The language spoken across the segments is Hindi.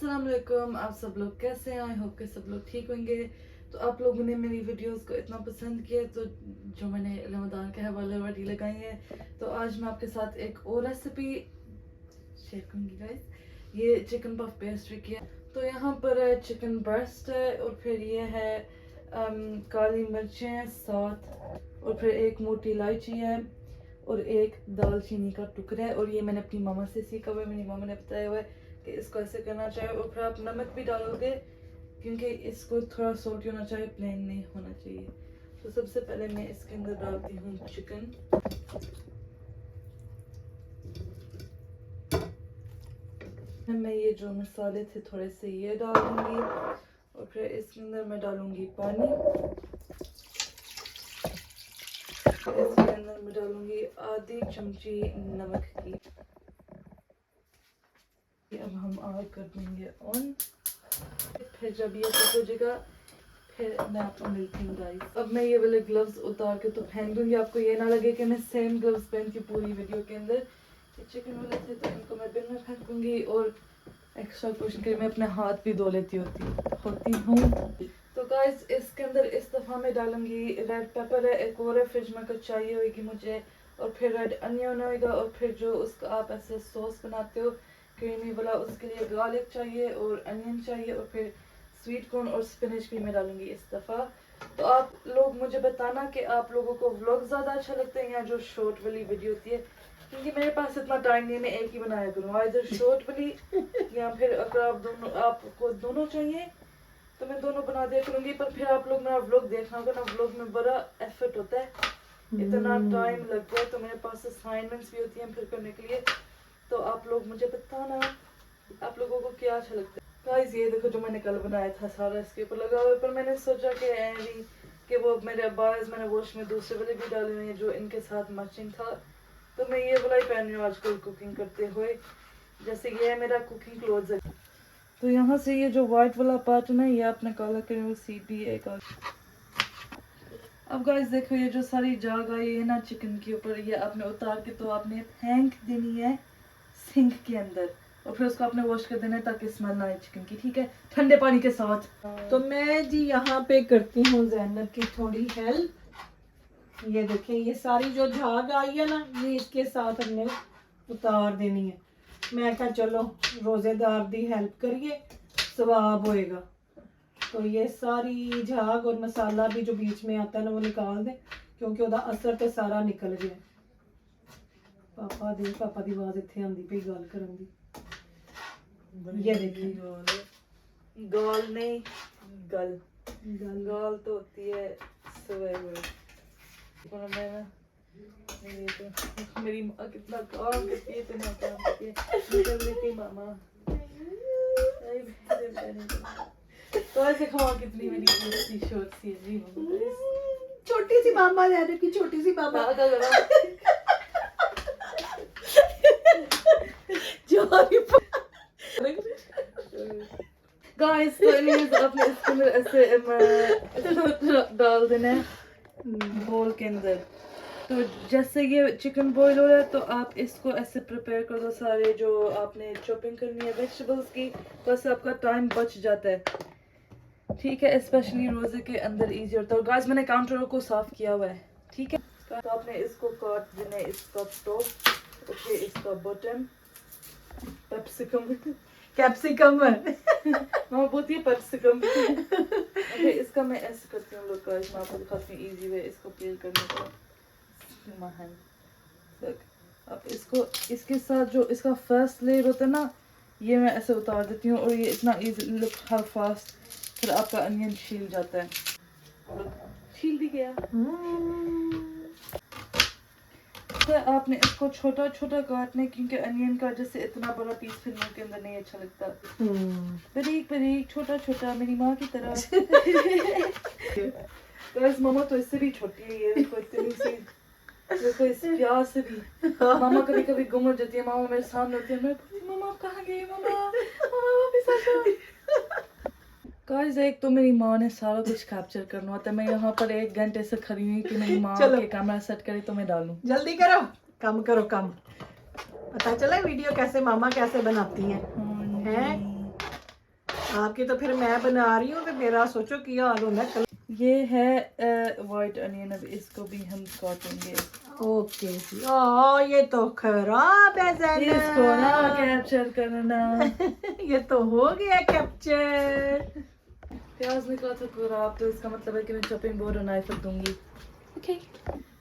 अस्सलाम वालेकुम, आप सब लोग कैसे हैं? आई होप कि सब लोग ठीक होंगे। तो आप लोगों ने मेरी वीडियोस को इतना पसंद किया तो जो मैंने रमज़ान के हवाले वाली लगाई है, तो आज मैं आपके साथ एक और रेसिपी शेयर करूँगी गाइस। ये चिकन पफ पेस्ट्री की है। तो यहाँ पर चिकन ब्रेस्ट है और फिर ये है काली मिर्चें साथ, और फिर एक मोटी इलायची है और एक दालचीनी का टुकड़ा है। और ये मैंने अपनी मामा से सीखा हुआ है, मेरी मामा ने बताया हुआ है कि इसको ऐसे करना चाहिए। और फिर आप नमक भी डालोगे क्योंकि इसको थोड़ा सॉल्टी होना चाहिए, प्लेन नहीं होना चाहिए। तो सबसे पहले मैं इसके अंदर डालती हूँ चिकन। मैं ये जो मसाले थे थोड़े से ये डालूंगी और फिर इसके अंदर मैं डालूंगी पानी। इसके अंदर मैं डालूंगी आधी चमची नमक की। अब हम आग कर देंगे ऑन। फिर जब ये कुक हो जाएगा फिर मैं आपको मिलती हूँ गाइस। अब मैं ये वाले ग्लव्स उतार के तो फेंक दूंगी, आपको ये ना लगे कि मैं सेम ग्लव्स पहनती हूँ पूरी वीडियो के अंदर। ये चिकन वाले थे तो इनको मैं बिन में फेंकूंगी और एक्स्ट्रा क्वेश्चन के मैं अपने हाथ भी धो लेती होती हूँ। तो गाइस इसके अंदर इस दफ़ा मैं डालूंगी रेड पेपर है, एक और है फ्रिज में कुछ चाहिए होगी मुझे, और फिर रेड अनियन होएगा, और फिर जो उसका आप ऐसे सॉस बनाते हो क्रीमी वाला उसके लिए गार्लिक चाहिए और अनियन चाहिए, और फिर स्वीट कॉर्न और स्पिनच भी मैं डालूंगी इस दफ़ा। तो आप लोग मुझे बताना कि आप लोगों को व्लॉग ज़्यादा अच्छा लगता है या जो शॉर्ट वाली वीडियो होती है, क्योंकि मेरे पास इतना टाइम नहीं है मैं एक ही बनाया करूँ, इधर शॉर्ट वाली या फिर अगर आपको दोनों चाहिए तो मैं दोनों बना दिया करूँगी। पर फिर आप लोग मेरा व्लॉग देखना होगा ना, व्लॉग में बड़ा एफर्ट होता है, इतना टाइम लगता है, तो मेरे पास असाइनमेंट्स भी होती हैं फिर करने के लिए। तो आप लोग मुझे बताना आप लोगों को क्या अच्छा लगता है। गाइस ये देखो जो मैंने कल बनाया था सारा इसके ऊपर लगा हुआ है, पर मैंने सोचा कि वो मेरे बाज मैंने वॉश में दूसरे वाले भी डाले हुए हैं जो इनके साथ मैचिंग था, तो मैं ये वाला ही पहन रही हूँ आजकल कुकिंग करते हुए। जैसे ये है मेरा कुकिंग क्लोथ्स है। तो यहाँ से ये जो व्हाइट वाला पार्ट है ना, ये आपने काला करी हुई सीधी है। अब गाइस देखो ये जो सारी जाग आई है ना चिकन के ऊपर, ये आपने उतार के तो आपने फेंक देनी है सिंक के अंदर, और फिर उसको आपने वॉश कर देना है ताकि स्मेल ना आए चिकन की, ठीक है, ठंडे पानी के साथ। तो मैं जी यहाँ पे करती हूँ ज़ैनब की थोड़ी हेल्प। ये देखें ये सारी जो झाग आई है ना, ये इसके साथ हमने उतार देनी है। मैं कहा चलो रोज़ेदार दी हेल्प करिए, सवाब होएगा। तो ये सारी झाग और मसाला भी जो बीच में आता है ना वो निकाल दें, क्योंकि ਉਹਦਾ असर तो सारा निकल गया। पापा दी आवाज़ इत्थे आंदी पई गल करन दी। ये देखिए गाल नहीं गल गाल तो होती है सवेरे। मेरी माँ कितना काम करती है, इतना काम करती है, कर लेती मामा। तो ऐसे खाओ कितनी मेरी शॉर्ट सी है जी मामा। छोटी सी मामा ज़ैनब की छोटी सी मामा गाइस तो एनीवेज आपने इसके अंदर ऐसे डाल देना है बोल के अंदर। तो जैसे ये चिकन बॉईल हो रहा है तो आप इसको ऐसे प्रिपेयर कर दो सारे जो आपने चॉपिंग करनी है वेजिटेबल्स की, तो ऐसे आपका टाइम बच जाता है, ठीक है, स्पेशली रोजे के अंदर इजी होता है। और गाइस मैंने काउंटर को साफ किया हुआ है, ठीक है। तो आपने इसको काट देना है, इसका टॉप और फिर इसका बॉटम। कैप्सिकम मामा बोलती है पेप्सिकम। ओके इसका मैं ऐसे करती हूँ लोग, गाइस मैं आपको दिखाती हूँ इजी वे इसको पील करने का। अब इसको इसके साथ जो इसका फर्स्ट लेयर होता है ना, ये मैं ऐसे उतार देती हूँ, और ये इतना इजी लुक हाउ फास्ट फिर आपका अनियन छील जाता है। छील भी गया। तो आपने इसको छोटा छोटा काटना है, क्योंकि अनियन का जैसे इतना बड़ा पीस फिर मुंह के अंदर नहीं अच्छा लगता। बारीक बारीक छोटा छोटा मेरी माँ की तरह। तो मामा तो इससे भी छोटी है, ये देखो इतनी सी, देखो इस प्यार से भी। मामा कभी कभी गुम हो जाती है, मामा मेरे सामने होती है, मैं मामा आप कहाँ गई, मामा मामा वापस आ जाओ। गाइस एक तो मेरी माँ ने सारा कुछ कैप्चर करना होता है, मैं यहाँ पर 1 घंटे से खड़ी हुई कि मेरी माँ के कैमरा सेट करे तो मैं डालूं। जल्दी करो कम। पता चला वीडियो कैसे मामा कैसे बनाती हैं। आपकी तो फिर मैं बना रही हूँ तो मेरा सोचो क्या हाल होना है। ये है वाइट अनियन, अब इसको भी हम काटेंगे। ओके जी। ये तो खराब है इसको ना ज़ैनब। कैप्चर करना। ये तो हो गया कैप्चर। प्याज निकला था खराब, तो इसका मतलब है कि मैं चॉपिंग बोर्ड और नाइफ रख दूंगी। ओके।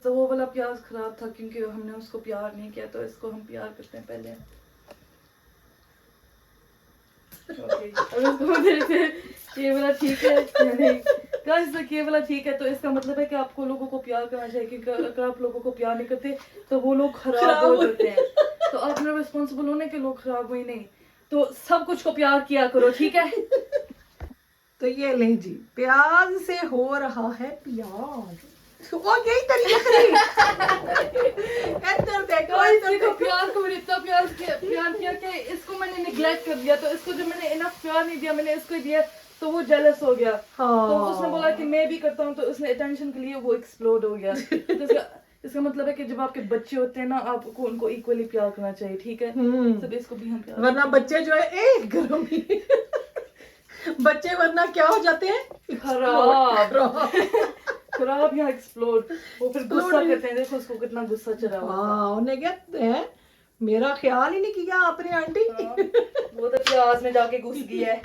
तो वो वाला प्याज खराब था क्योंकि हमने उसको प्यार नहीं किया, तो इसको हम प्यार करते हैं पहले। ओके, अब इसको देखते हैं ये वाला ठीक है या नहीं। गाइस तक ये वाला ठीक है, तो इसका मतलब है कि आपको लोगों को प्यार करना चाहिए, क्योंकि अगर आप लोगों को प्यार नहीं करते तो वो लोग खराब हो जाते हैं। तो आपने रिस्पॉन्सिबल होने के लोग खराब हुए नहीं, तो सब कुछ को प्यार किया करो, ठीक है। तो ये ले जी, प्याज से हो रहा है प्याज। वो यही तरीका इधर देखो, गाइस देखो, प्यार को मैंने इतना प्यार किया कि इसको मैंने निगलेक्ट कर दिया। तो इसको जब मैंने इनफ प्यार नहीं दिया, मैंने इसको दिया, तो वो जेलस हो गया। हाँ। तो उसने बोला कि मैं भी करता हूँ, तो उसने अटेंशन के लिए वो एक्सप्लोड हो गया। तो इसका मतलब है कि जब आपके बच्चे होते हैं ना, आपको उनको इक्वली प्यार करना चाहिए, ठीक है। सब इसको भी हम प्यार, वरना बच्चे जो है घरों में बच्चे वरना क्या हो जाते हैं, खराब या एक्सप्लोड। वो फिर गुस्सा करते हैं, देखो उसको कितना गुस्सा चढ़ा हुआ था। हाँ, उन्हें क्या है, मेरा ख्याल ही नहीं किया आपने आंटी। वो तो प्याज में जाके घुस गई है।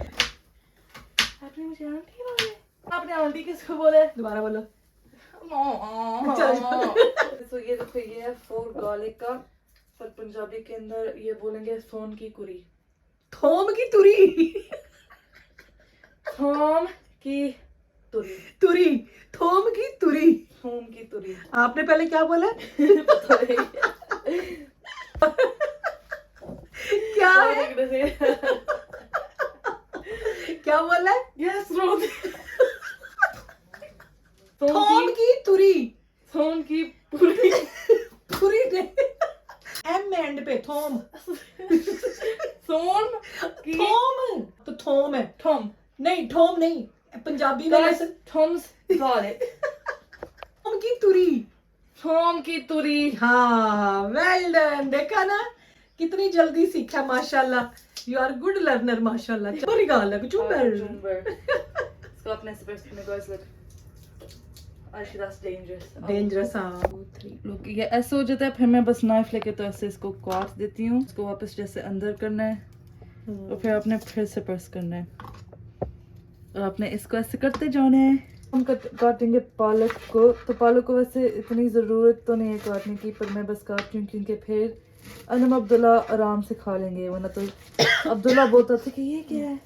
आपने मुझे आंटी बोला? आपने आंटी किसको बोला? दोबारा बोलो। तो ये देखो, ये है 4 गार्लिक का, पर पंजाबी के अंदर ये बोलेंगे थोम की कुरी। थोम की तुरी। थोम की तुरी। तुरी, थोम की तुरी। थोम की तुरी। आपने पहले क्या बोला? पता नहीं। क्या है? क्या बोला? यस रोज। थोम की तुरी। थोम की पूरी। पूरी एम एंड पे थोम। थोम की, थोम तो थोम है, थोम नहीं थोम नहीं, पंजाबी में गाइस, थोम्स गार्लिक। थोम की तुरी। थोम की तुरी। हाँ, वेल डन। देखा ना कितनी जल्दी सीखा, माशाल्लाह। यू आर गुड लर्नर, माशाल्लाह। बड़ी गाल है चुंबर। इसको अपने से पेस्ट में गाइस लग। actually that's dangerous. डेंजरस। हाँ, लोग ये ऐसे हो जाता है, फिर मैं बस नाइफ लेके तो ऐसे इसको काट देती हूँ। इसको वापस जैसे अंदर करना है, और फिर आपने फिर से प्रेस करना है, और आपने इसको ऐसे करते जाना है। हम काटेंगे पालक को। तो पालक को वैसे इतनी ज़रूरत तो नहीं है काटने की, पर मैं बस काटती हूँ क्योंकि फिर अनम अब्दुल्ला आराम से खा लेंगे, वरना तो अब्दुल्ला बोलता था कि ये क्या है,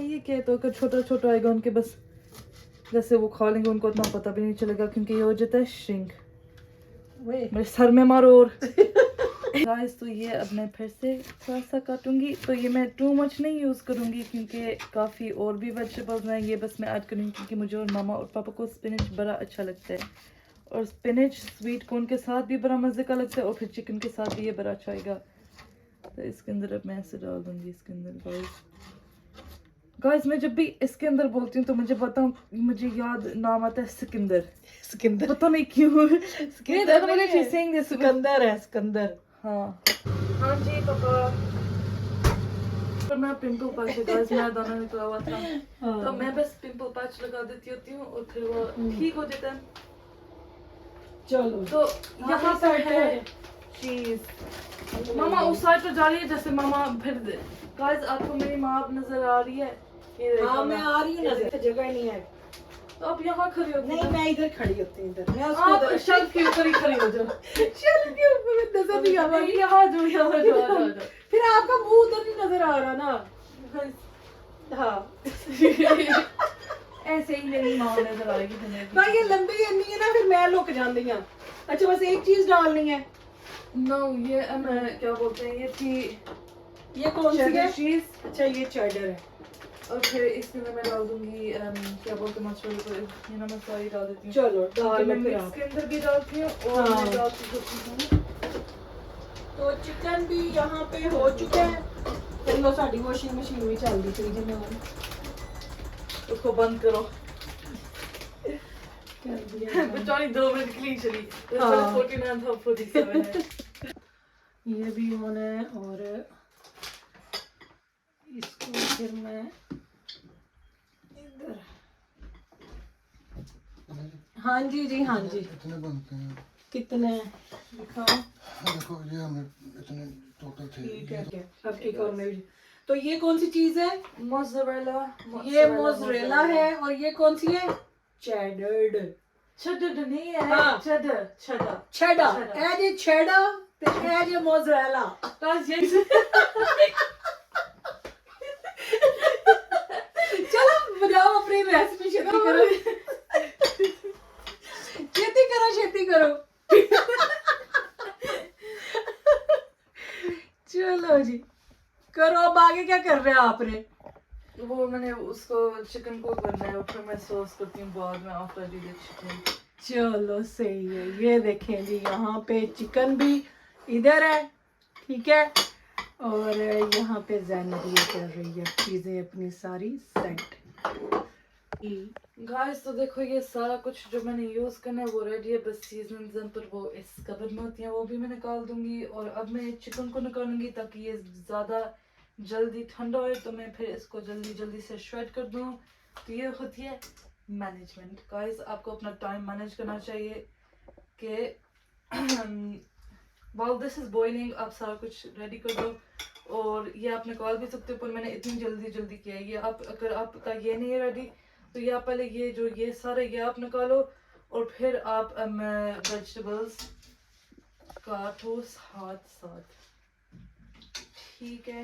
ये क्या है। तो अगर छोटा छोटा आएगा उनके, बस जैसे वो खा लेंगे, उनको उतना पता भी नहीं चलेगा, क्योंकि ये हो जाता है श्रिंक। मेरे सर में मारो। और गाइस, तो ये अब मैं फिर से थोड़ा सा काटूंगी। तो ये मैं टू मच नहीं यूज़ करूंगी, क्योंकि काफ़ी और भी वेजिटेबल्स हैं। ये बस मैं ऐड करूंगी क्योंकि मुझे और मामा और पापा को स्पिनच बड़ा अच्छा लगता है, और स्पिनच स्वीट कॉर्न के साथ भी बड़ा मज़े का लगता है, और फिर चिकन के साथ भी ये बड़ा अच्छा आएगा। तो इसके अंदर अब मैं ऐसे डाल दूंगी इसके अंदर। गाइस मैं जब भी इसके अंदर बोलती हूँ तो मुझे याद नाम आता है सिकंदर। सिकंदर, पता नहीं क्यों। सिकंदर है, सिकंदर। हाँ जी पापा। पर मैं पिंपल पैच, गाइस मेरा दाना निकला हुआ था, तो मैं बस पिंपल पैच लगा देती होती हूँ, और फिर वो ठीक हो जाता है। चलो, तो यहाँ पर है चीज। मामा उस साइड पर जा रही है, जैसे मामा फिर। गाइस आपको मेरी माँ नजर आ रही है? हाँ, मैं आ रही हूँ नजर, जगह ही नहीं है। तो आप यहाँ खड़ी होती नहीं, मैं इधर खड़ी होती हूँ, इधर। मैं आप शेल्फ के ऊपर ही खड़ी हो जाओ। शेल्फ के ऊपर नजर नहीं आ रही। यहाँ जाओ। फिर आपका मुंह उधर नहीं नजर आ रहा ना। हाँ। ऐसे ही मेरी माँ नजर आएगी तुम्हें। भाई ये लंबी इतनी है ना, फिर मैं लुक जाती हूँ। अच्छा, बस एक चीज डालनी है। नो, ये क्या बोलते हैं, ये थी, ये कौन सी है? चीज। अच्छा, ये चेडर है। और फिर इसके अंदर मैं डाल दूंगी क्या बोलते हैं, मसाले को, ये ना मैं सारी डाल देती हूँ। चलो, डाल मैं लो फिर मिक्स के अंदर भी डालती हूँ, और मैं डालती हूँ। तो चिकन भी यहाँ पे हो चुका है। चलो, साड़ी वॉशिंग मशीन भी चल दी थी जिन्होंने। उसको बंद करो। कर दिया। बेचारी 2 मिनट के लिए चली। 49 था, 47 है। ये भी ऑन है, और इसको फिर मैं हाँ जी जी हाँ जी। कितने बनते हैं? कितने दिखाओ। देखो ये हमें इतने टोटल थे। ठीक है अब ठीक और में भी। तो ये कौन सी चीज है? मोज़रेला। ये मोज़रेला है और ये कौन सी है? चेडर। चेडर नहीं है, हाँ। चेडर चेडर चेडर ए जे चेडर ते ए जे मोज़रेला। बस ये चलो बनाओ अपनी रेसिपी शेती करो। खेती करो। चलो जी करो। अब आगे क्या कर रहे हैं आपने? वो मैंने उसको चिकन को करना है, फिर मैं सॉस करती हूँ बाद में आफ्टर द चिकन। चलो सही है। ये देखें जी यहाँ पे चिकन भी इधर है, ठीक है, और यहाँ पे ज़ैनब ये कर रही है चीज़ें अपनी सारी सेट। गाइस तो देखो ये सारा कुछ जो मैंने यूज़ करना है वो रेडी है, बस सीजन पर वो इस कवर में होती है वो भी मैं निकाल दूंगी। और अब मैं चिकन को निकालूंगी ताकि ये ज़्यादा जल्दी ठंडा हो, तो मैं फिर इसको जल्दी से श्रेड कर दूँ। तो ये होती है मैनेजमेंट। गाइस आपको अपना टाइम मैनेज करना चाहिए कि while दिस इज़ बॉइलिंग आप सारा कुछ रेडी कर दो। और ये आप निकाल भी सकते हो, पर मैंने इतनी जल्दी किया है। ये आप अगर आपका ये नहीं है रेडी तो या पहले ये सारे ये आप निकालो और फिर आप वेजिटेबल्स काटो साथ, ठीक है।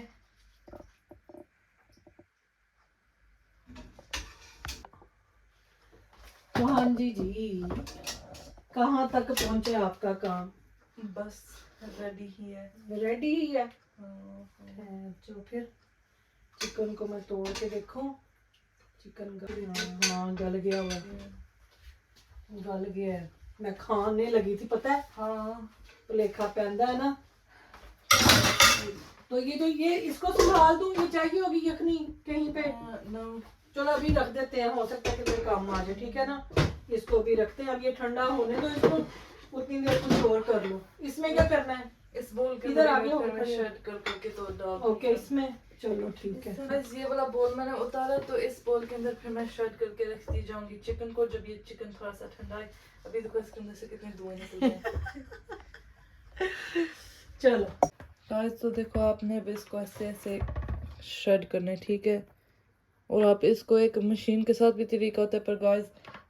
तो हाँ जी कहाँ तक पहुँचे आपका काम? बस रेडी ही है। रेडी ही है। हाँ। तो फिर चिकन को मैं तोड़ के देखूं। चिकन हाँ गल गया हुआ है। गल गया है। मैं खाने लगी थी पता है। हाँ भुलेखा पैंदा है ना। तो ये इसको संभाल दूं, ये चाहिए होगी यखनी कहीं पे। नो चलो अभी रख देते हैं, हो सकता है कि कोई काम आ जाए, ठीक है ना। इसको भी रखते हैं, अब ये ठंडा होने दो इसको, उतनी देर कुछ और कर लो। इसमें क्या करना है? इस बोल के इधर अंदर आगे मैं ऊपर शर्ट करके तो डाल ओके इसमें। चलो ठीक है। बस ये वाला बोल मैंने उतारा, तो इस बोल के अंदर फिर मैं शर्ट करके रखती जाऊंगी चिकन को। जब ये चिकन थोड़ा सा ठंडा है, अभी देखो इसके अंदर से कितने धुएं निकल रहे हैं। चलो गाइस तो देखो आपने अब इसको ऐसे श्रेड करना है, ठीक है। और आप इसको एक मशीन के साथ भी तरीका होता है, पर गाइस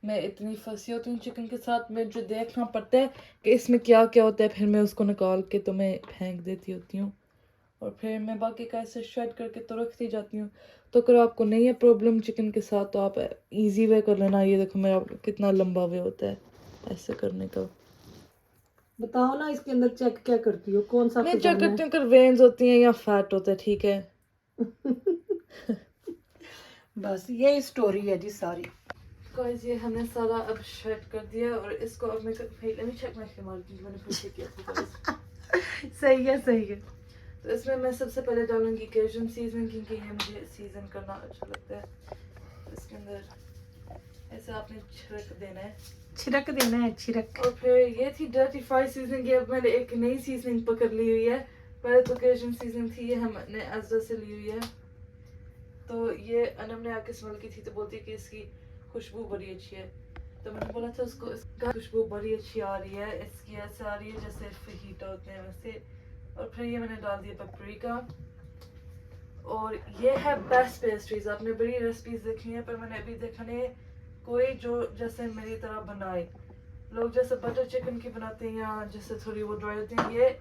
मैं इतनी फंसी होती हूँ चिकन के साथ, मुझे देखना पड़ता है कि इसमें क्या क्या होता है, फिर मैं उसको निकाल के तो मैं फेंक देती होती हूँ और फिर मैं बाकी का ऐसे श्रेड करके तो रखती जाती हूँ। तो अगर आपको नहीं है प्रॉब्लम चिकन के साथ तो आप इजी वे कर लेना। ये देखो मेरा कितना लंबा वे होता है ऐसे करने का। बताओ ना इसके अंदर चेक क्या करती हो, कौन सा मैं चेक करती हूँ अगर वेन्स होती हैं या फैट होता है, ठीक है। बस ये स्टोरी है जी सारी। गाइस ये हमने सारा अब श्रेड कर दिया और इसको अब मैं let me check my camera, मैंने पीछे किया था guys। सही है। तो इसमें मैं सबसे पहले डालूंगी केजन सीजन, क्योंकि ये मुझे सीजन करना अच्छा लगता है। तो इसके अंदर ऐसे आपने छिड़क देना है। छिड़क। और फिर ये थी डर्टी फ्राई सीजनिंग, अब मैंने एक नई सीजनिंग पकड़ ली हुई है। पहले तो केजन सीजनिंग थी, ये हमने अज़दा से ली हुई है। तो ये अनम ने आके स्मेल की थी तो बोलती है कि इसकी खुशबू बड़ी अच्छी है। तो मैंने बोला था उसको इसका खुशबू बड़ी अच्छी आ रही है, इसकी ऐसे आ रही है जैसे फहीटा होते हैं वैसे। और फिर ये मैंने डाल दिया पेपरिका। और ये है बेस्ट पेस्ट्रीज। आपने बड़ी रेसिपीज देखी हैं, पर मैंने अभी देखा नहीं कोई जो जैसे मेरी तरह बनाए। लोग जैसे बटर चिकन की बनाते हैं या जैसे थोड़ी वो ड्राई होती हैं, ये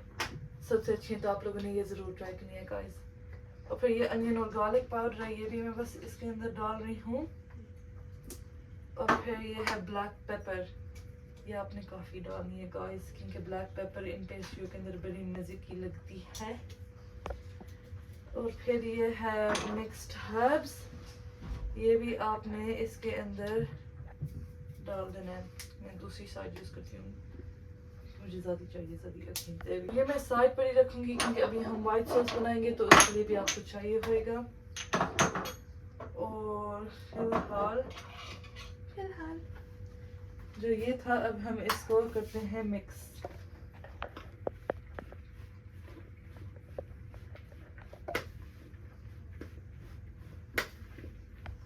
सबसे अच्छी है। तो आप लोगों ने ये ज़रूर ट्राई करनी है गाइस। और फिर ये अनियन और गार्लिक पाउडर है, ये भी मैं बस इसके अंदर डाल रही हूँ। और फिर ये है ब्लैक पेपर, ये आपने काफ़ी डालनी है गाइस, क्योंकि ब्लैक पेपर इन पेस्ट्रियों के अंदर बड़ी मज़े की लगती है। और फिर ये है मिक्स्ड हर्ब्स, ये भी आपने इसके अंदर डाल देना है। मैं दूसरी साइड यूज़ करती हूँ, मुझे ज़्यादा चाहिए ज़्यादा रखनी। ये मैं साइड पर ही रखूँगी क्योंकि अभी हम वाइट सॉस बनाएंगे तो उसके लिए भी आपको चाहिए होएगा। और फिलहाल जो ये था, अब हम इसको करते हैं मिक्स।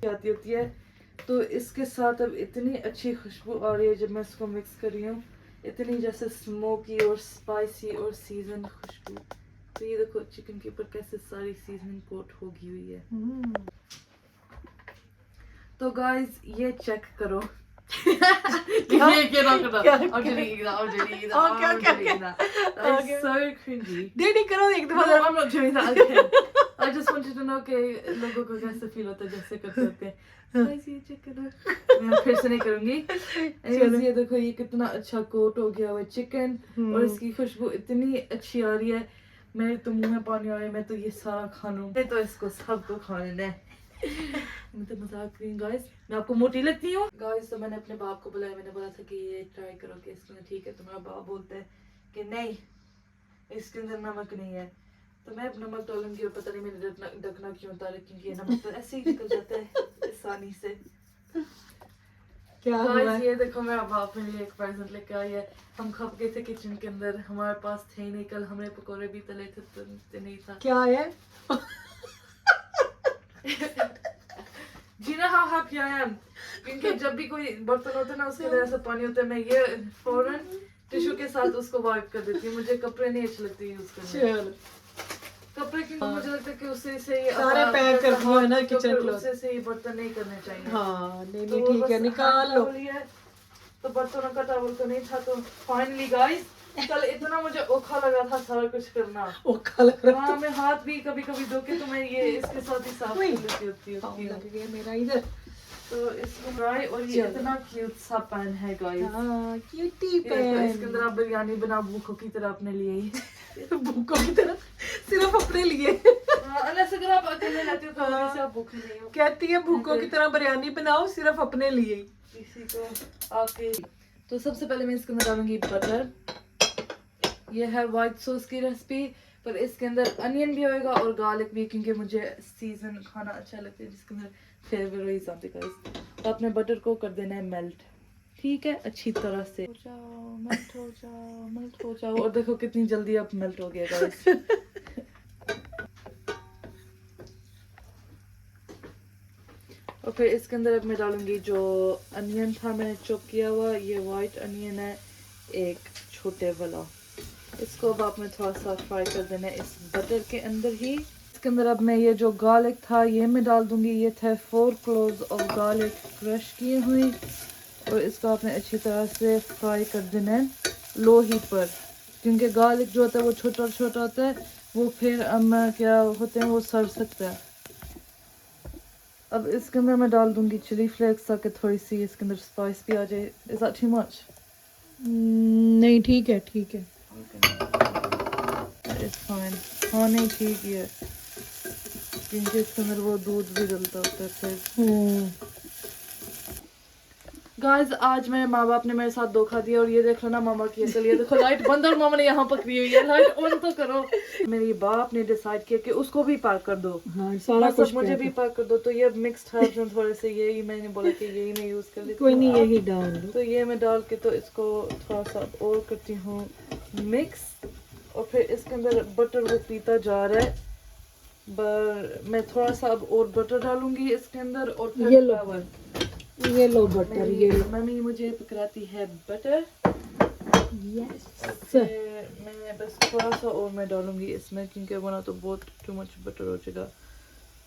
आती होती है तो इसके साथ अब इतनी अच्छी खुशबू आ रही है जब मैं इसको मिक्स कर रही हूँ, इतनी जैसे स्मोकी और स्पाइसी और सीजन खुशबू। तो ये देखो चिकन के ऊपर कैसे सारी सीजनिंग कोट होगी हुई है। तो गाइस ये चेक करो। ये so cringy. डेडी करो एक दफा No, I'm not doing that again. I just wanted to know कि लोगों को कैसे फील होता है जैसे करते होते हैं। Guys, ये चेक करो। मैं फिर से नहीं करूँगी। Anyways, ये देखो ये कितना अच्छा कोट हो गया हुआ चिकन और इसकी खुशबू इतनी अच्छी आ रही है। मेरे तो मुंह में पानी आ रहा है, मैं तो ये सारा खा लूँ। मैं तो इसको सबको खा लेना है। मैं तो मजाक कर रही हूँ गाइस, मैं आपको मोटी लगती हूँ गाइस। तो मैंने अपने बाप को बुलाया, मैंने बोला था कि ये ट्राई करो कि इसके ठीक है। तो मेरा बाप बोलता है कि नहीं इसके अंदर नमक नहीं है। तो मैं नमक डालूंगी और पता नहीं मैंने ढकना क्यों उतारा, क्योंकि ये नमक तो ऐसे ही निकल जाता है आसानी से। क्या हुआ? गाइस ये देखो मेरा बाप मेरे लिए एक प्रेजेंट लेके आई है। हम खप गए थे किचन के अंदर, हमारे पास थे नहीं। कल हमने पकौड़े भी तले थे तो नहीं था। क्या है? जी ना हाउ हैप्पी आई एम, क्योंकि जब भी कोई बर्तन होता है ना उसके अंदर ऐसा पानी होता है, मैं ये फौरन टिश्यू के साथ उसको वाइप कर देती हूँ। मुझे कपड़े नहीं अच्छे लगते यूज करने। कपड़े क्योंकि मुझे लगता है कि उससे से सारे पैक कर दिए है ना किचन क्लॉथ, उससे से ये बर्तन नहीं करने चाहिए। हाँ नहीं तो नहीं ठीक है, निकाल लो। तो बर्तनों का टॉवल तो नहीं था। तो फाइनली गाइस कल इतना मुझे औखा लगा था सारा कुछ करना। औखा लग रहा हाँ मैं हाथ भी कभी कभी धो के तो मैं ये इसके साथ ही साफ कर लेती होती है। लग हूँ। गया मेरा इधर। तो इसको फ्राई और ये इतना क्यूट सा पैन है गाइस। हाँ क्यूटी तो पैन। इसके अंदर आप बिरयानी बना भूखों की तरह अपने लिए ही। भूखों की तरह सिर्फ अपने लिए। अनलेस अगर आप अकेले रहते हो तो वैसे आप भूखे नहीं हो। कहती है भूखों की तरह बिरयानी बनाओ सिर्फ अपने लिए। किसी को आपके। तो सबसे पहले मैं इसके अंदर डालूंगी बटर। ये है व्हाइट सॉस की रेसिपी, पर इसके अंदर अनियन भी होएगा और गार्लिक भी, क्योंकि मुझे सीजन खाना अच्छा लगता है जिसके अंदर फ्लेवर हो हिसाब से गाइस। तो अपने बटर को कर देना है मेल्ट, ठीक है, अच्छी तरह से। हो जाओ मेल्ट हो जाओ मेल्ट हो जाओ। और देखो कितनी जल्दी अब मेल्ट हो गया गाइस। और फिर इसके अंदर अब मैं डालूंगी जो अनियन था मैंने चॉप किया हुआ। ये वाइट अनियन है एक छोटे वाला। इसको अब आप में थोड़ा सा फ्राई कर देना है इस बटर के अंदर ही। इसके अंदर अब मैं ये जो गार्लिक था ये मैं डाल दूंगी। ये थे 4 क्लोव्स ऑफ गार्लिक क्रश किए हुए, और इसको आपने अच्छी तरह से फ्राई कर देना है लो हीट पर, क्योंकि गार्लिक जो होता है वो छोटा छोटा होता है, वो फिर क्या होते हैं वो सड़ सकता है। अब इसके अंदर मैं डाल दूंगी चिली फ्लेक्स ताकि थोड़ी सी इसके अंदर स्पाइस भी आ जाए। Is that too much? नहीं ठीक है ठीक है। It's fine. हाँ नहीं ठीक ही है, क्योंकि इसके अंदर वो दूध भी डलता होता है फिर। गाइस आज मेरे माँ बाप ने मेरे साथ धोखा दिया, और ये देख लो ना मामा की अकल। ये देखो लाइट बंद और मामा ने यहाँ पकड़ी हुई है। लाइट ऑन तो करो। मेरे बाप ने डिसाइड किया कि उसको भी पैक कर दो। हाँ, सारा कुछ मुझे भी पैक कर दो। तो ये मिक्स्ड हर्ब्स हैं थोड़े से, यही मैंने बोला कि यही मैं यूज कर लेती हूँ। कोई नहीं यही डाल दो। तो ये मैं डाल के तो इसको थोड़ा सा और करती हूँ मिक्स, और फिर इसके अंदर बटर वो पीता जा रहा है। मैं थोड़ा सा अब और बटर डालूंगी इसके अंदर, और फिर ये लो बटर। ये मम्मी मुझे पकड़ाती है बटर। यस मैं बस थोड़ा सा और मैं डालूंगी इसमें, क्योंकि वरना तो बहुत टू मच बटर हो जाएगा।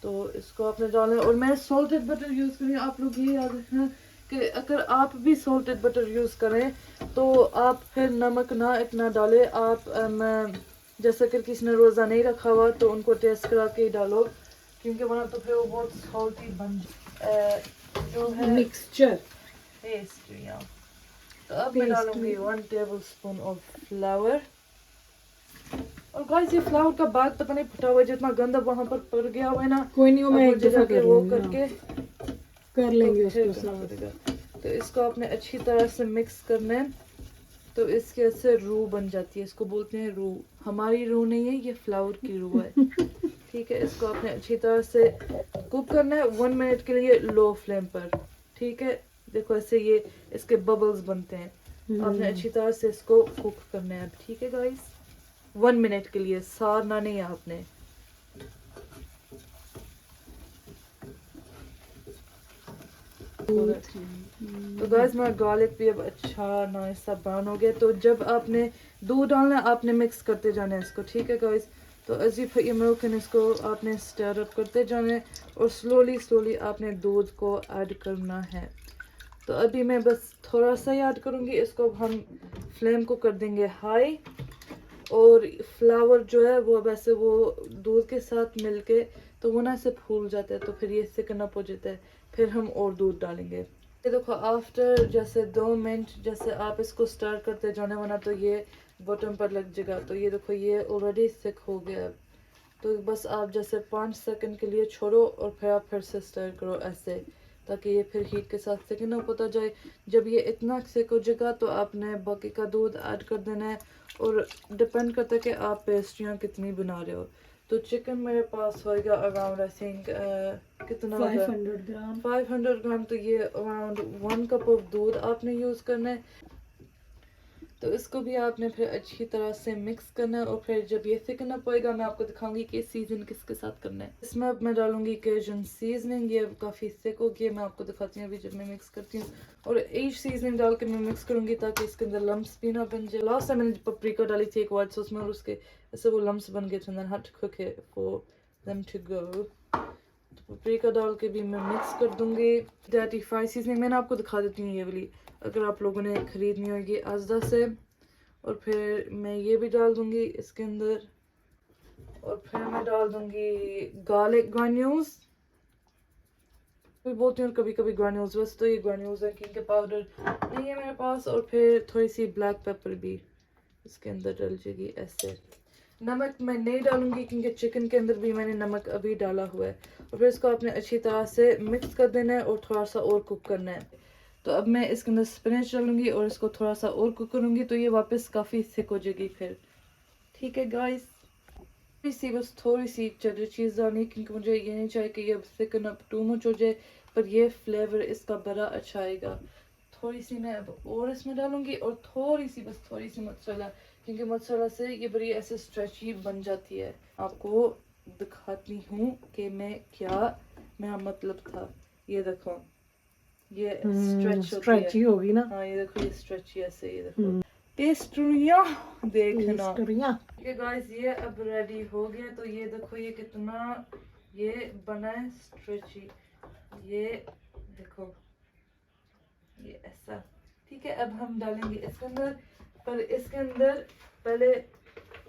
तो इसको आपने डालना है, और मैं सॉल्टेड बटर यूज़ करूँगी। आप लोग ये याद रखना कि अगर आप भी सॉल्टेड बटर यूज़ करें तो आप फिर नमक ना इतना डालें। आप जैसे कि किसी ने रोज़ा नहीं रखा हुआ तो उनको टेस्ट करा के ही डालो, क्योंकि वरना तो फिर वो बहुत सॉल्टी बन जो है मिक्सचर पेस्ट। तो अब मैं डालूंगी 1 टेबलस्पून ऑफ फ्लावर। और गाइस ये फ्लावर का बैग पता नहीं फटा हुआ है, जितना गंदा वहां पर पड़ गया हुआ है ना। कोई नहीं, मैं एक दफा कर वो लूंगी, करके कर लेंगे तो उसको साथ। तो इसको आपने अच्छी तरह से मिक्स करना है, तो इसके ऐसे रू बन जाती है। इसको बोलते हैं रू। हमारी रू नहीं है, ये फ्लावर की रू है। ठीक है, इसको आपने अच्छी तरह से कुक करना है 1 मिनट के लिए लो फ्लेम पर। ठीक है, देखो ऐसे ये इसके बबल्स बनते हैं। आपने अच्छी तरह से इसको कुक करना है। ठीक है गाइस, 1 मिनट के लिए, सारना नहीं है आपने। तो गाइस मेरा गार्लिक भी अब अच्छा नाइस सा ब्राउन हो गया। तो जब आपने दूध डालना है आपने मिक्स करते जाना है इसको, ठीक है गाइस। तो एज यू मिल्क इसको आपने स्टर अप करते जाना है और स्लोली आपने दूध को ऐड करना है। तो अभी मैं बस थोड़ा सा ही ऐड करूँगी इसको। अब हम फ्लेम को कर देंगे हाई और फ्लावर जो है वो वैसे वो दूध के साथ मिलके तो वो ना ऐसे फूल जाता है, तो फिर ये थिकन अप हो जाता है। फिर हम और दूध डालेंगे। ये देखो आफ्टर जैसे 2 मिनट जैसे आप इसको स्टर करते जाने, वरना तो ये बॉटम पर लग जाएगा। तो ये देखो ये ऑलरेडी थिक हो गया। तो बस आप जैसे 5 सेकंड के लिए छोड़ो और फिर आप फिर से स्टर करो ऐसे, ताकि ये फिर हीट के साथ थिकन अप होता जाए। जब ये इतना थिक हो जाएगा तो आपने बाकी का दूध ऐड कर देना है और डिपेंड करता है कि आप पेस्ट्रियाँ कितनी बना रहे हो। तो चिकन मेरे पास होएगा अराउंड आई थिंक कितना 500 ग्राम 500 ग्राम। तो ये अराउंड 1 कप ऑफ दूध आपने यूज़ करना है। तो इसको भी आपने फिर अच्छी तरह से मिक्स करना है और फिर जब ये थिकन अप होएगा मैं आपको दिखाऊंगी कि सीजन किसके साथ करना है। इसमें अब मैं डालूंगी केजन सीजनिंग। ये काफ़ी थिक हो गई, मैं आपको दिखाती हूँ अभी जब मैं मिक्स करती हूँ। और एज सीजनिंग डाल के मैं मिक्स करूँगी ताकि इसके अंदर लम्स भी ना बन जाए। लास्ट टाइम मैंने पपरिका डाली थी एक वाइट सॉस में और उसके ऐसे वो लम्स बन गए थे, and I had to cook it for them to go. तो पपरिका डाल के भी मैं मिक्स कर दूँगी। डैटी फ्राई सीजनिंग मैंने आपको दिखा देती हूँ ये वाली, अगर आप लोगों ने ख़रीदनी होगी आजदा से। और फिर मैं ये भी डाल दूंगी इसके अंदर और फिर मैं डाल दूंगी गार्लिक ग्रैन्यूल्स। मैं बोलती हूँ कभी कभी ग्रैन्यूल्स, बस तो ये ग्रैन्यूल्स है क्योंकि पाउडर नहीं है मेरे पास। और फिर थोड़ी सी ब्लैक पेपर भी इसके अंदर डल जाएगी ऐसे। नमक मैं नहीं डालूंगी क्योंकि चिकन के अंदर भी मैंने नमक अभी डाला हुआ है। और फिर इसको आपने अच्छी तरह से मिक्स कर देना है और थोड़ा सा और कुक करना है। तो अब मैं इसके अंदर स्पिनच डालूंगी और इसको थोड़ा सा और कुक करूंगी तो ये वापस काफ़ी थिक हो जाएगी फिर। ठीक है गाइस, बस थोड़ी सी चटनी चीज़ डालनी क्योंकि मुझे ये नहीं चाहिए कि ये थिकन अप टू मच हो जाए, पर ये फ्लेवर इसका बड़ा अच्छा आएगा। थोड़ी सी मैं अब और इसमें डालूंगी और थोड़ी सी बस थोड़ी सी मसाला, क्योंकि मसाला से ये बड़ी ऐसे स्ट्रेची बन जाती है। आपको दिखाती हूँ कि मैं क्या मेरा मतलब था। ये देखो ये स्ट्रेची होगी ना। हाँ ये देखो ये स्ट्रेची ऐसे, ये देखो पेस्ट्रियाँ देखना। पेस्ट्रियाँ ये गाइस ये अब रेडी हो गया। तो ये देखो ये कितना ये बना है स्ट्रेची, ये देखो ये ऐसा। ठीक है, अब हम डालेंगे इसके अंदर, पर इसके अंदर पहले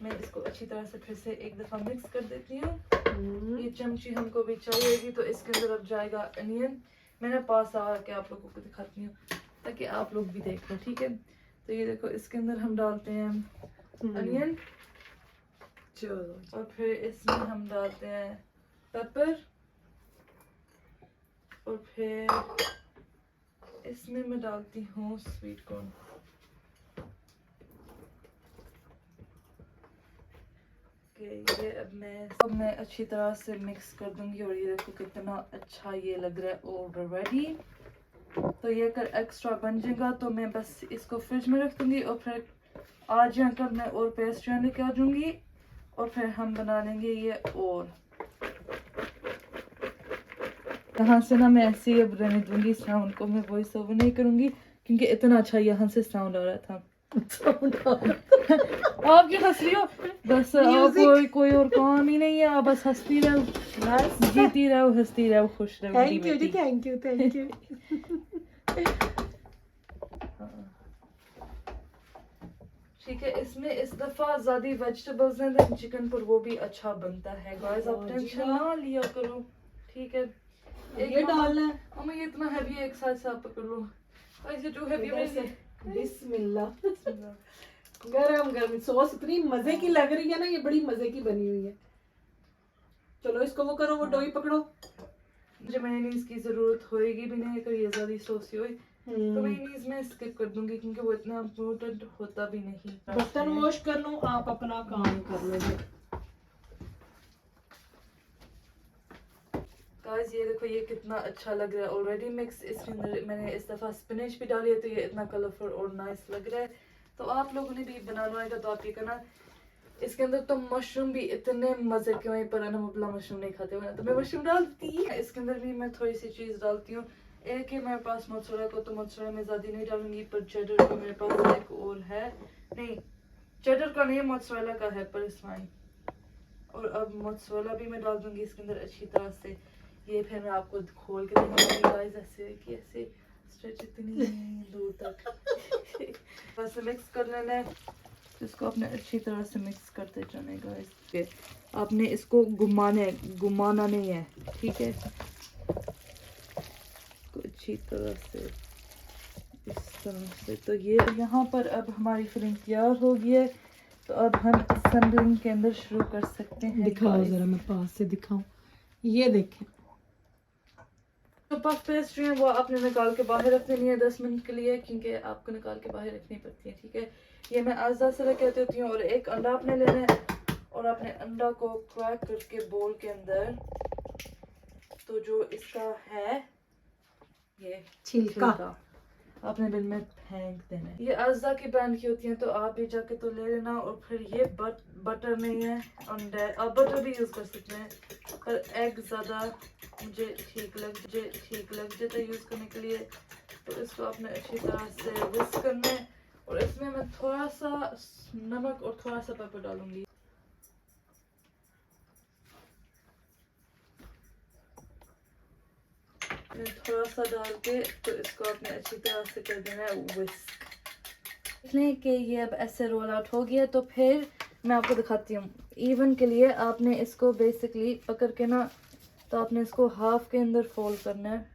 मैं इसको अच्छी तरह से फिर से एक दफ़ा मिक्स कर देती हूँ। ये चमची हमको भी चाहिएगी। तो इसके अंदर अब जाएगा अनियन। मैंने पास आ के आप लोगों को दिखाती हूँ ताकि आप लोग भी देख लो। ठीक है, तो ये देखो इसके अंदर हम डालते हैं अनियन, और फिर इसमें हम डालते हैं पेपर, और फिर इसमें मैं डालती हूँ स्वीट कॉर्न। ये अब मैं अच्छी तरह से मिक्स कर दूंगी। और ये देखो कितना अच्छा ये लग रहा है ऑलरेडी। तो ये अगर एक्स्ट्रा बन जाएगा तो मैं बस इसको फ्रिज में रख दूंगी और फिर आज जाकर मैं और पेस्ट्रियाँ लेके आ जाऊंगी और फिर हम बना लेंगे ये। और यहाँ से ना मैं ऐसे ही अब रहने दूंगी साउंड को, मैं वॉइस ओवर नहीं करूंगी क्योंकि इतना अच्छा यहाँ से साउंड आ रहा था। आप क्यों हंस रही हो? बस आप कोई और काम ही नहीं है, आप बस हंसती रहो, बस जीती रहो, हंसती रहो, खुश रहो। Thank you ji, thank you thank you. ठीक है, इसमें इस दफा ज्यादा वेजिटेबल्स हैं देन चिकन, पर वो भी अच्छा बनता है गाइस। आप टेंशन ना लिया करो। ठीक है, ये डालना है। अम्मा ये इतना हैवी है, एक साथ से आप पकड़ लो। गाइस ये टू हैवी है। बिस्मिल्लाह। गरम गरम सॉस इतनी मजे की लग रही है ना, ये बड़ी मजे की बनी हुई है। चलो इसको वो करो, वो डोई पकड़ो। मुझे मेयोनीज की जरूरत होएगी भी नहीं अगर ये ज्यादा सॉसी होए, तो मेयोनीज मैं स्किप कर दूंगी क्योंकि वो इतना इम्पोर्टेंट होता भी नहीं। बर्तन वॉश कर लो, आप अपना काम कर लो। गाइस ये देखो ये कितना अच्छा लग रहा है ऑलरेडी मिक्स। इसके अंदर मैंने इस दफ़ा स्पिनच भी डाली है तो ये इतना कलरफुल और नाइस लग रहा है। तो आप लोगों ने भी बनाना होगा तो आप ये करना। इसके अंदर तो मशरूम भी इतने मज़े के हुए, पर हम अपना मशरूम नहीं खाते हुए तो मैं मशरूम डालती। इसके अंदर भी मैं थोड़ी सी चीज़ डालती हूँ एक है मेरे पास मोज़रेला को, तो मोज़रेला में ज़्यादा नहीं डालूंगी, पर चेडर को मेरे पास एक और है, नहीं चेडर का नहीं मोज़रेला का है, पर इस फाइन। और अब मोज़रेला भी मैं डाल दूंगी इसके अंदर अच्छी तरह से। ये फिर मैं आपको खोल के दिखाऊंगी गाइस, ऐसे कि ऐसे स्ट्रेच इतनी दूर तक बस मिक्स कर लेना है। इसको आपने अच्छी तरह से मिक्स करते जाने गाइस। आपने इसको घुमाना नहीं है, ठीक है। इसको अच्छी तरह से इस तरह से। तो ये यहाँ पर अब हमारी फिलिंग तैयार हो गई है, तो अब हम असेंबलिंग के अंदर शुरू कर सकते हैं। दिखाओ जरा, मैं पास से दिखाऊं। ये देखें, तो पफ पेस्ट्री है वो आपने निकाल के बाहर रख देनी है 10 मिनट के लिए, क्योंकि आपको निकाल के बाहर रखनी पड़ती है, ठीक है। ये मैं आज़ाद से कहती होती हूँ। और एक अंडा आपने लेना है, और आपने अंडा को क्रैक करके बोल के अंदर, तो जो इसका है ये छिलका आपने बिल में फेंक देना है। ये आज़ा की ब्रांड की होती हैं, तो आप भी जाके तो ले लेना। और फिर ये बटर नहीं है, अंडा है। आप बटर भी यूज़ कर सकते हैं, पर एग ज़्यादा मुझे ठीक लग जाता है यूज़ करने के लिए। तो इसको आपने अच्छी तरह से विस्क करना है, और इसमें मैं थोड़ा सा नमक और थोड़ा सा पेपर डालूंगी। थोड़ा सा डाल के, तो इसको आपने अच्छी तरह से कर देना है विस्क। देखने कि ये अब ऐसे रोल आउट हो गया, तो फिर मैं आपको दिखाती हूँ। इवन के लिए आपने इसको बेसिकली पकड़ के ना, तो आपने इसको हाफ के अंदर फोल्ड करना है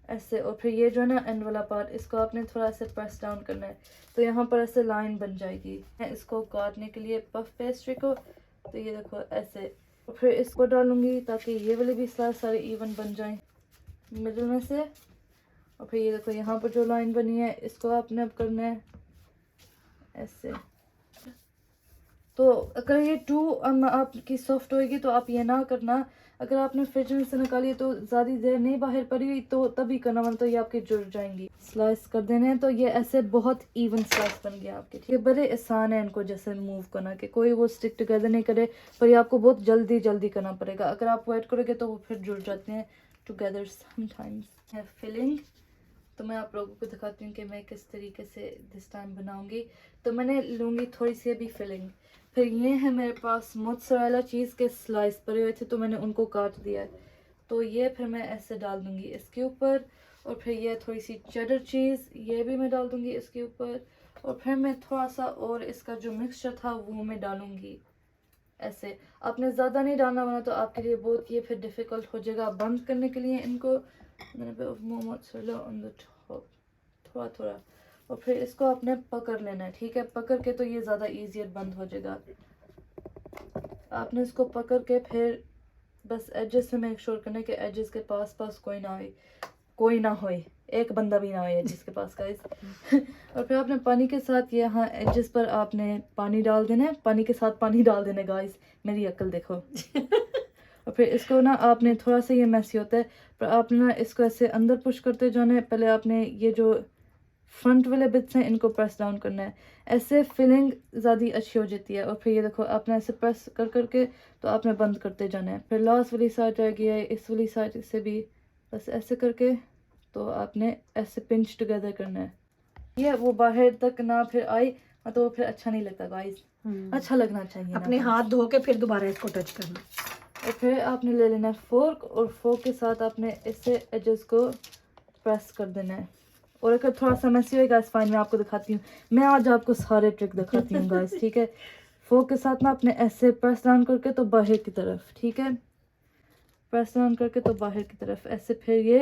ऐसे, और फिर ये जो है ना एंड वाला पार्ट, इसको आपने थोड़ा सा प्रेस डाउन करना है, तो यहाँ पर ऐसे लाइन बन जाएगी। इसको काटने के लिए पफ पेस्ट्री को, तो ये देखो ऐसे, और फिर इसको डालूंगी ताकि ये वाले भी सारे इवन बन जाएं मिडिल में से। और फिर ये देखो यहाँ पर जो लाइन बनी है, इसको आपने अब करना है ऐसे। तो अगर ये आपकी सॉफ्ट होएगी तो आप ये ना करना। अगर आपने फ्रिज में से निकाली तो ज़्यादा देर नहीं बाहर पड़ी हुई, तो तभी करना, वरना तो ये आपके जुड़ जाएंगी। स्लाइस कर देने हैं, तो ये ऐसे बहुत इवन स्लाइस बन गया आपके, ठीक है। बड़े आसान है इनको जैसे मूव करना, कि कोई वो स्टिक टुगेदर नहीं करे, पर ये आपको बहुत जल्दी करना पड़ेगा। अगर आप वेट करोगे तो वो फिर जुड़ जाते हैं टुगेदर समटाइम्स। है फिलिंग, तो मैं आप लोगों को दिखाती हूँ कि मैं किस तरीके से दिस टाइम बनाऊंगी। तो मैंने लूँगी थोड़ी सी अभी फिलिंग। फिर ये है मेरे पास मोज़रेला चीज़ के स्लाइस पड़े हुए थे, तो मैंने उनको काट दिया है, तो ये फिर मैं ऐसे डाल दूँगी इसके ऊपर। और फिर ये थोड़ी सी चेडर चीज़, ये भी मैं डाल दूँगी इसके ऊपर। और फिर मैं थोड़ा सा और इसका जो मिक्सचर था वो मैं डालूँगी ऐसे। आपने ज़्यादा नहीं डालना, वरना तो आपके लिए बहुत ये फिर डिफ़िकल्ट हो जाएगा बंद करने के लिए इनको। मोज़रेला ऑन द टॉप, थोड़ा। और फिर इसको आपने पकड़ लेना है, ठीक है। पकड़ के तो ये ज़्यादा ईजियर बंद हो जाएगा। आपने इसको पकड़ के फिर बस एजेस से मेक श्योर करना कि एजेस के पास कोई ना होए, एक बंदा भी ना होए एजेस के पास गाइस। और फिर आपने पानी के साथ यहाँ एजेस पर आपने पानी डाल देना है, पानी के साथ पानी डाल देना गाइस, मेरी अक्ल देखो। और फिर इसको ना आपने थोड़ा सा, ये मैसी होता है, पर आपने ना इसको ऐसे अंदर पुश करते जाना है। पहले आपने ये जो फ्रंट वाले बिट्स हैं इनको प्रेस डाउन करना है, ऐसे फिलिंग ज़्यादा अच्छी हो जाती है। और फिर ये देखो आपने ऐसे प्रेस करके तो आपने बंद करते जाना है। फिर लास्ट वाली साइड रह गया है, इस वाली साइड से भी बस ऐसे करके, तो आपने ऐसे पिंच टुगेदर करना है। ये वो बाहर तक ना फिर आई, तो वो फिर अच्छा नहीं लगता गाइस। अच्छा लगना चाहिए अपने हाथ धो के फिर दोबारा इसको टच करना। और फिर आपने ले लेना है फोर्क, और फोर्क के साथ आपने इससे एजेस को प्रेस कर देना है। और अगर थोड़ा सा मैसी होएगा इस फाइन, मैं आपको दिखाती हूँ। मैं आज आपको सारे ट्रिक दिखाती हूँ गाइस, ठीक है। फोर्क के साथ ना आपने ऐसे प्रेस डाउन करके तो बाहर की तरफ, ठीक है, प्रेस डाउन करके तो बाहर की तरफ ऐसे। फिर ये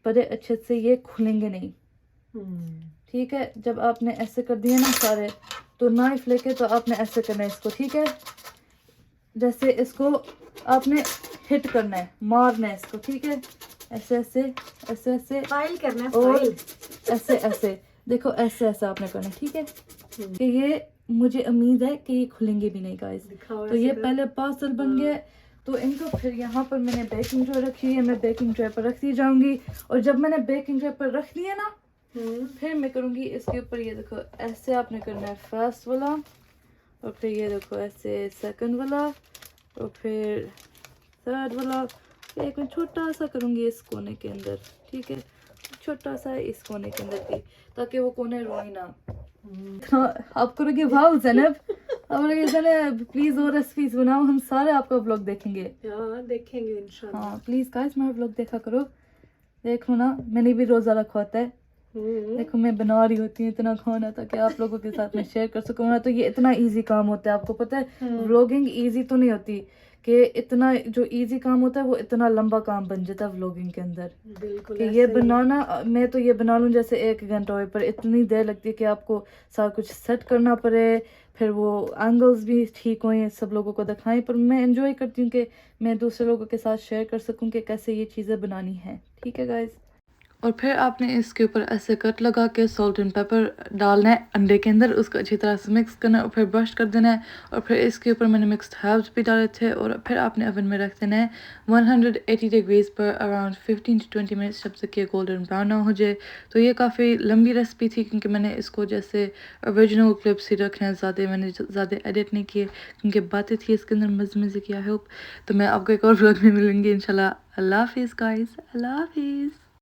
बड़े अच्छे से ये खुलेंगे नहीं, ठीक है। जब आपने ऐसे कर दिए ना सारे, तो नाइफ लेके तो आपने ऐसे करना है इसको, ठीक है। जैसे इसको आपने हिट करना है, मारना है इसको, ठीक है। ऐसे फाइल करना है, और फाइल। ऐसे देखो, ऐसे आपने करना है, ठीक है। कि ये मुझे उम्मीद है कि ये खुलेंगे भी नहीं गाइस। तो ये पहले पार्सल बन गया। तो इनको फिर यहाँ पर मैंने बेकिंग ट्रे रखी है, मैं बेकिंग ट्रे पर रखती जाऊंगी। और जब मैंने बेकिंग ट्रे पर रख दिया ना, फिर मैं करूँगी इसके ऊपर, ये देखो ऐसे आपने करना है फर्स्ट वाला, और फिर ये देखो ऐसे सेकंड वाला, और फिर थर्ड वाला, एक मैं छोटा सा करूँगी इस कोने के अंदर, ठीक है, छोटा सा इस कोने के अंदर भी, ताकि वो कोने रोए ना। आप करोगे वाह ज़ैनब, आप बोलोगे ज़ैनब प्लीज़ और रेसिपीज बनाओ, हम सारे आपका व्लॉग देखेंगे। हाँ देखेंगे इंशाल्लाह। हाँ प्लीज़ गाइस मेरा व्लॉग देखा करो। देखो ना मैंने भी रोज़ा रखा होता है, देखो मैं बना रही होती हूँ इतना खाना ताकि आप लोगों के साथ मैं शेयर कर सकूँ ना। तो ये इतना इजी काम होता है, आपको पता है व्लॉगिंग इजी तो नहीं होती कि इतना जो इजी काम होता है वो इतना लंबा काम बन जाता है व्लॉगिंग के अंदर। बिल्कुल कि ऐसे ये ही। बनाना, मैं तो ये बना लूँ जैसे 1 घंटा हो, पर इतनी देर लगती है कि आपको सारा कुछ सेट करना पड़े, फिर वो एंगल्स भी ठीक हों, सब लोगों को दिखाएं। पर मैं एंजॉय करती हूँ कि मैं दूसरे लोगों के साथ शेयर कर सकूँ कि कैसे ये चीज़ें बनानी है, ठीक है गाइज। और फिर आपने इसके ऊपर ऐसे कट लगा के सॉल्ट एंड पेपर डालना है अंडे के अंदर, उसको अच्छी तरह से मिक्स करना है और फिर ब्रश कर देना है। और फिर इसके ऊपर मैंने मिक्स्ड हर्ब्स भी डाले थे। और फिर आपने ओवन में रख देना है 180 डिग्रीज पर अराउंड 15 to 20 मिनट्स, जब तक ये गोल्डन ब्राउन ना हो जाए। तो ये काफ़ी लंबी रेसिपी थी क्योंकि मैंने इसको जैसे ओरिजिनल क्लिप्स ही रखे हैं, ज़्यादा मैंने ज़्यादा एडिट नहीं किए क्योंकि बातें थी इसके अंदर मज़े मज़े की। आई होप तो मैं आपको एक और व्लॉग में मिलूंगी इंशाल्लाह। अल्लाह हाफिज़ गाइस, अल्लाह हाफिज़।